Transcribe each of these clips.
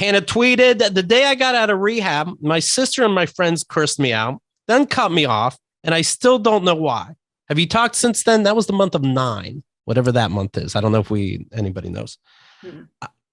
Hannah tweeted, the day I got out of rehab, my sister and my friends cursed me out, then cut me off, and I still don't know why. Have you talked since then? That was the month of 9, whatever that month is. I don't know if anybody knows.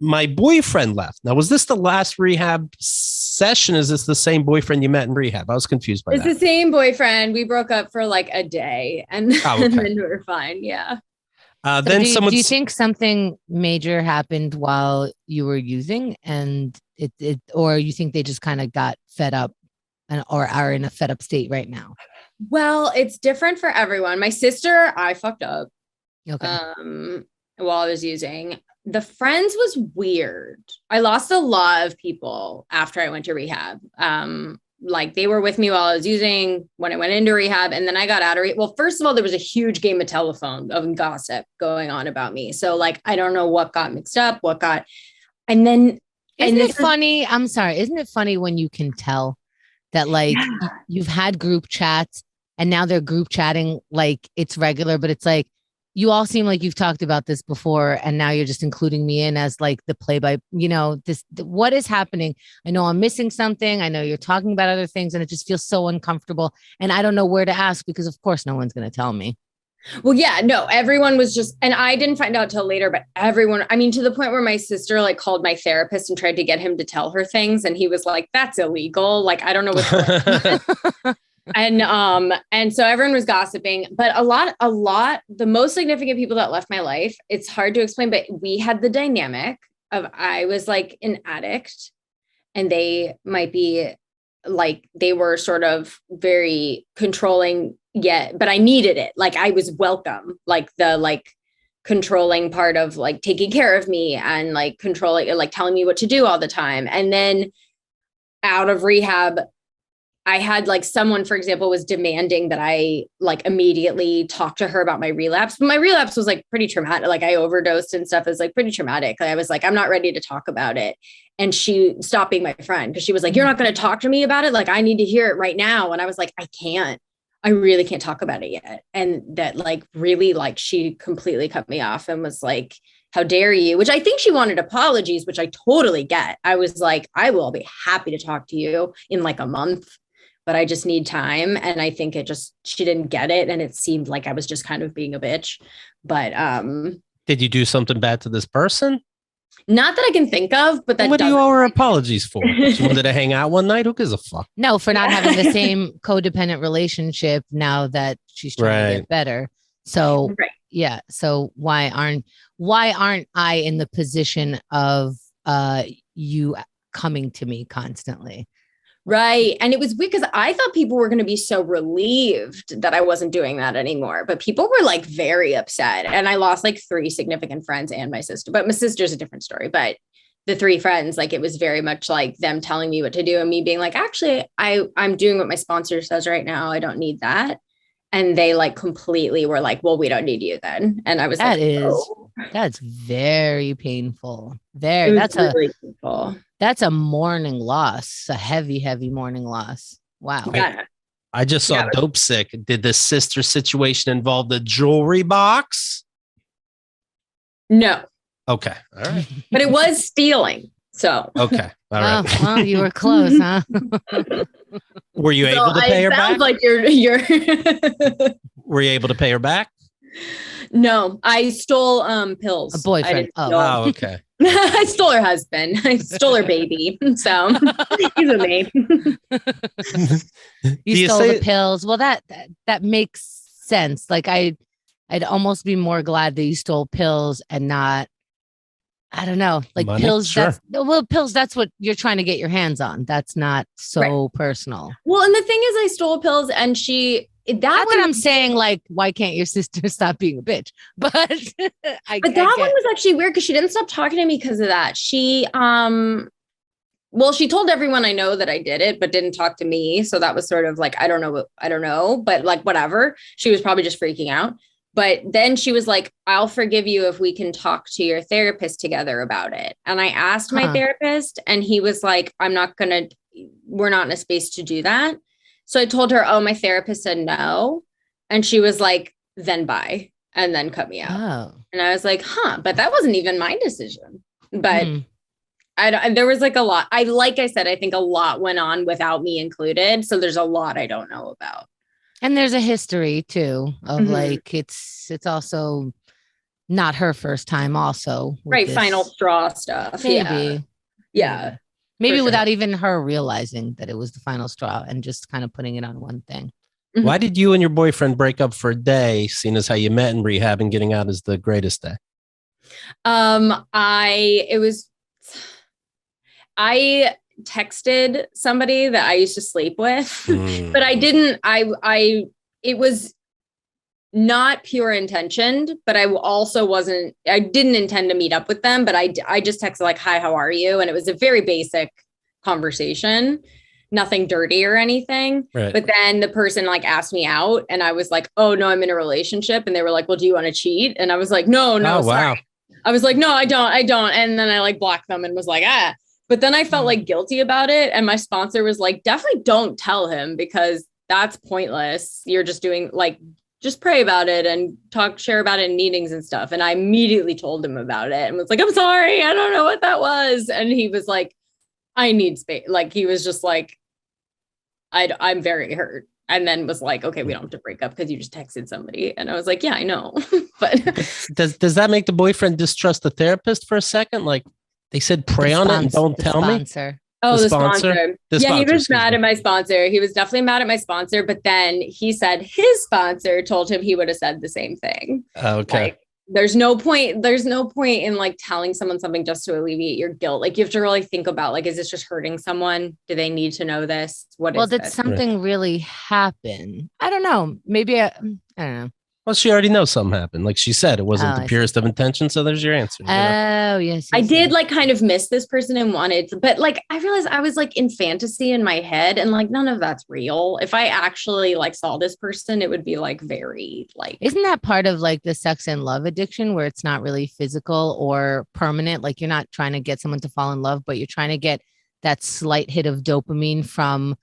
My boyfriend left. Now, was this the last rehab session? Is this the same boyfriend you met in rehab? I was confused by that. It's the same boyfriend. We broke up for like a day and, and then we were fine. Yeah. So do you think something major happened while you were using and or you think they just kind of got fed up or are in a fed up state right now? Well, it's different for everyone. My sister, I fucked up while I was using. The friends was weird. I lost a lot of people after I went to rehab. Like they were with me while I was using, when I went into rehab, and then I got out of rehab. Well, first of all, there was a huge game of telephone of gossip going on about me. So like, I don't know what got mixed up, and then. Isn't it funny? I'm sorry. Isn't it funny when you can tell that like you've had group chats and now they're group chatting like it's regular, but it's like, you all seem like you've talked about this before and now you're just including me in as like the play by, what is happening? I know I'm missing something. I know you're talking about other things and it just feels so uncomfortable. And I don't know where to ask because of course no one's going to tell me. Well, yeah, no, everyone was just, and I didn't find out till later, but everyone, I mean, to the point where my sister like called my therapist and tried to get him to tell her things. And he was like, that's illegal. Like, I don't know what's And so everyone was gossiping, but a lot, the most significant people that left my life, it's hard to explain, but we had the dynamic of, I was like an addict and they might be like, they were sort of very controlling yet, but I needed it. Like I was welcome, like the, like controlling part of like taking care of me and like controlling, like telling me what to do all the time. And then out of rehab, I had like someone, for example, was demanding that I like immediately talk to her about my relapse. But my relapse was like pretty traumatic. Like I overdosed and stuff. It was like pretty traumatic. I was like, I'm not ready to talk about it. And she stopped being my friend because she was like, you're not going to talk to me about it. Like I need to hear it right now. And I was like, I really can't talk about it yet. And that like really like she completely cut me off and was like, how dare you? Which I think she wanted apologies, which I totally get. I was like, I will be happy to talk to you in like a month, but I just need time. And I think she didn't get it. And it seemed like I was just kind of being a bitch. But did you do something bad to this person? Not that I can think of, but what do you owe her apologies for? She wanted to hang out one night. Who gives a fuck? No, for not having the same codependent relationship now that she's trying to get better. So yeah. So why aren't I in the position of you coming to me constantly? Right. And it was weird because I thought people were going to be so relieved that I wasn't doing that anymore. But people were like very upset. And I lost like 3 significant friends and my sister. But my sister's a different story. But the 3 friends, like it was very much like them telling me what to do and me being like, actually, I'm doing what my sponsor says right now. I don't need that. And they like completely were like, well, we don't need you then. And I was that's very painful. That's really painful. That's a mourning loss, a heavy, heavy mourning loss. Wow. I just saw Dope Sick. Did the sister situation involve the jewelry box? No. Okay. All right. But it was stealing. So. Okay. All right. Oh, well, you were close, huh? Were you able to pay her back? Like you're Were you able to pay her back? No, I stole pills. A boyfriend. Oh, okay. I stole her husband. I stole her baby. So he's a babe. You stole the pills. Well, that makes sense. Like I'd almost be more glad that you stole pills and not, I don't know, like money? Pills. Sure. Pills. That's what you're trying to get your hands on. That's not so personal. Well, and the thing is, I stole pills, and that's what I'm saying. Like, why can't your sister stop being a bitch? But one was actually weird because she didn't stop talking to me because of that. She told everyone I know that I did it, but didn't talk to me. So that was sort of like, I don't know, but like whatever. She was probably just freaking out. But then she was like, I'll forgive you if we can talk to your therapist together about it. And I asked my therapist and he was like, we're not in a space to do that. So I told her, my therapist said no. And she was like, then bye. And then cut me out. Oh. And I was like, but that wasn't even my decision. But There was like a lot. Like I said, I think a lot went on without me included. So there's a lot I don't know about. And there's a history too of like it's also not her first time also. Right. This. Final straw stuff. Maybe. Yeah. Maybe without even her realizing that it was the final straw and just kind of putting it on one thing. Why did you and your boyfriend break up for a day, seeing as how you met in rehab and getting out is the greatest day? I texted somebody that I used to sleep with, but I didn't, it was not pure intentioned, but I didn't intend to meet up with them, but I just texted like, hi, how are you? And it was a very basic conversation, nothing dirty or anything. Right. But then the person like asked me out and I was like, oh no, I'm in a relationship. And they were like, well, do you want to cheat? And I was like, no, sorry. Wow. I was like, no, I don't. And then I like blocked them and was like, but then I felt like guilty about it. And my sponsor was like, definitely don't tell him because that's pointless. You're just doing like, just pray about it and share about it in meetings and stuff. And I immediately told him about it and was like, I'm sorry. I don't know what that was. And he was like, I need space. Like, he was just like, I'm very hurt. And then was like, okay, we don't have to break up because you just texted somebody. And I was like, yeah, I know. But does that make the boyfriend distrust the therapist for a second? Like they said, pray on it and don't tell me. Oh, the sponsor. Yeah, he was mad at my sponsor. He was definitely mad at my sponsor. But then he said his sponsor told him he would have said the same thing. Okay. Like, there's no point in like telling someone something just to alleviate your guilt. Like you have to really think about like, is this just hurting someone? Do they need to know this? Did something really happen? I don't know. Maybe I don't know. Well, she already knows something happened. Like she said, it wasn't the purest of intentions. So there's your answer. Oh, yes. I did like kind of miss this person and wanted, but like I realized I was like in fantasy in my head and like none of that's real. If I actually like saw this person, it would be like very like. Isn't that part of like the sex and love addiction where it's not really physical or permanent? Like you're not trying to get someone to fall in love, but you're trying to get that slight hit of dopamine from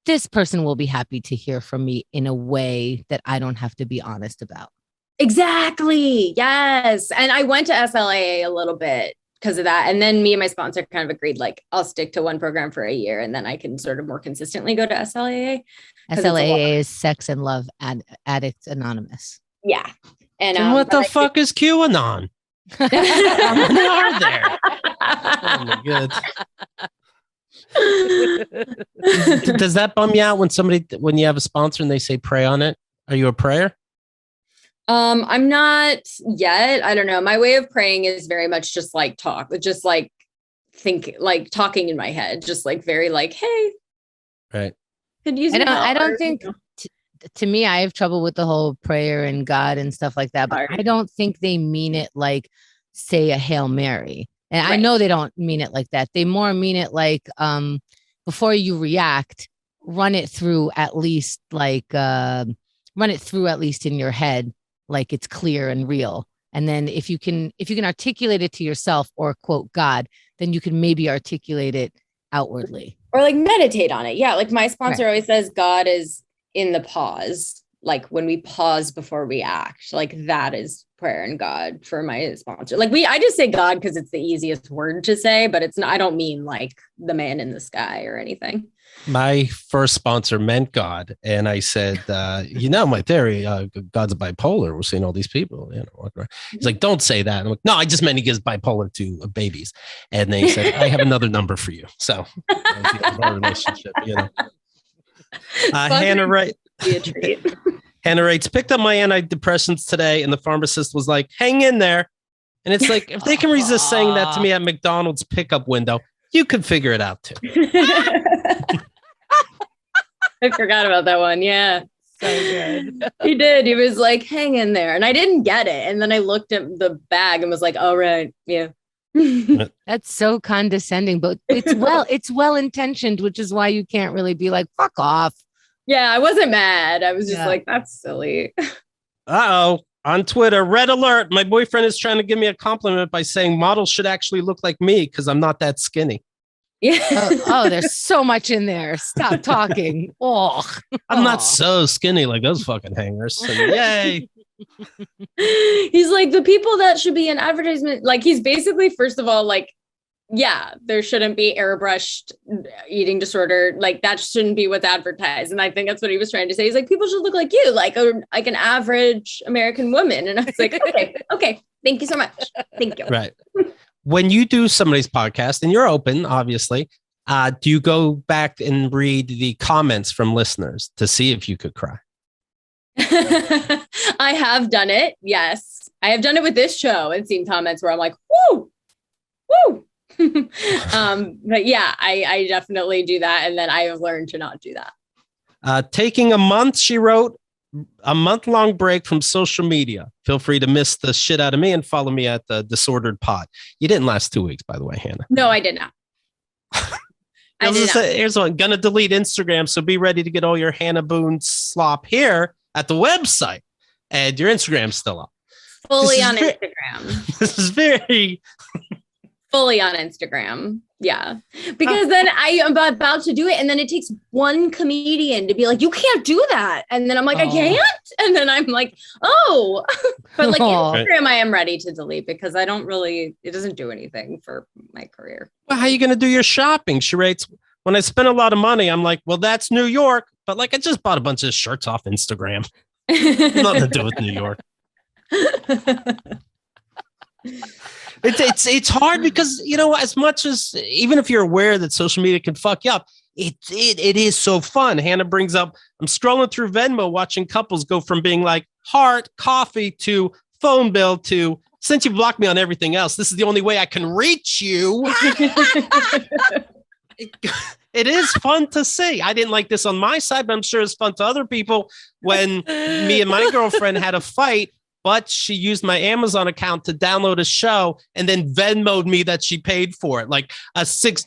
this person will be happy to hear from me in a way that I don't have to be honest about. Exactly. Yes. And I went to SLAA a little bit because of that. And then me and my sponsor kind of agreed, like, I'll stick to one program for a year and then I can sort of more consistently go to SLAA. SLAA is Sex and Love Addicts Anonymous. Yeah. And what the fuck is QAnon? How many are there? Oh my God. Does that bum you out when you have a sponsor and they say pray on it? Are you a prayer? I'm not yet. I don't know. My way of praying is very much just like just like think, like talking in my head, just like very like, hey, right. Could use. I don't think. To me, I have trouble with the whole prayer and God and stuff like that, but I don't think they mean it like say a Hail Mary. And I know they don't mean it like that. They more mean it like before you react, run it through at least in your head, like it's clear and real. And then if you can articulate it to yourself or quote God, then you can maybe articulate it outwardly. Or like meditate on it. Yeah. Like my sponsor always says God is in the pause. Like when we pause before we act, like that is prayer and God for my sponsor. Like I just say God because it's the easiest word to say, but it's not, I don't mean like the man in the sky or anything. My first sponsor meant God. And I said, my theory, God's bipolar. We're seeing all these people, He's like, don't say that. I'm like, no, I just meant he gives bipolar to babies. And they said, I have another number for you. So our relationship, Hannah writes, picked up my antidepressants today and the pharmacist was like, hang in there. And it's like, if they can resist saying that to me at McDonald's pickup window, you could figure it out too. I forgot about that one. Yeah. So good. He did. He was like, hang in there. And I didn't get it. And then I looked at the bag and was like, oh, right. Yeah. That's so condescending, but it's well-intentioned, which is why you can't really be like, fuck off. Yeah, I wasn't mad. I was just like, that's silly. Uh-oh. On Twitter, red alert. My boyfriend is trying to give me a compliment by saying models should actually look like me because I'm not that skinny. Yeah. There's so much in there. Stop talking. I'm not so skinny like those fucking hangers. And yay. He's like, the people that should be in advertisement. Like he's basically, first of all, like yeah, there shouldn't be airbrushed eating disorder. Like that shouldn't be what's advertised. And I think that's what he was trying to say. He's like, people should look like you, like an average American woman. And I was like, okay, thank you so much. Thank you. Right. When you do somebody's podcast and you're open, obviously, do you go back and read the comments from listeners to see if you could cry? I have done it. Yes. I have done it with this show and seen comments where I'm like, woo. But yeah, I definitely do that. And then I have learned to not do that. Taking a month, she wrote, a month-long break from social media. Feel free to miss the shit out of me and follow me at the Disordered Pod. You didn't last 2 weeks, by the way, Hannah. No, I did not. Here's one. Gonna delete Instagram, so be ready to get all your Hannah Boone slop here at the website. And your Instagram's still up. Fully on Instagram. This is very... Fully on Instagram. Yeah. Because then I am about to do it. And then it takes one comedian to be like, you can't do that. And then I'm like, I can't. And then I'm like, oh, but like Instagram, I am ready to delete because I don't really, it doesn't do anything for my career. Well, how are you going to do your shopping? She writes, when I spend a lot of money, I'm like, well, that's New York. But like, I just bought a bunch of shirts off Instagram. Nothing to do with New York. It's hard because, you know, as much as even if you're aware that social media can fuck you up, it is so fun. Hannah brings up, I'm scrolling through Venmo, watching couples go from being like heart, coffee to phone bill to since you blocked me on everything else, this is the only way I can reach you. It is fun to see. I didn't like this on my side, but I'm sure it's fun to other people when me and my girlfriend had a fight. But she used my Amazon account to download a show and then Venmo'd me that she paid for it, like a $6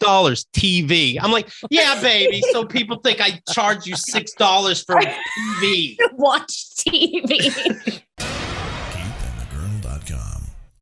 TV. I'm like, yeah, baby. So people think I charge you $6 for TV. Watch TV.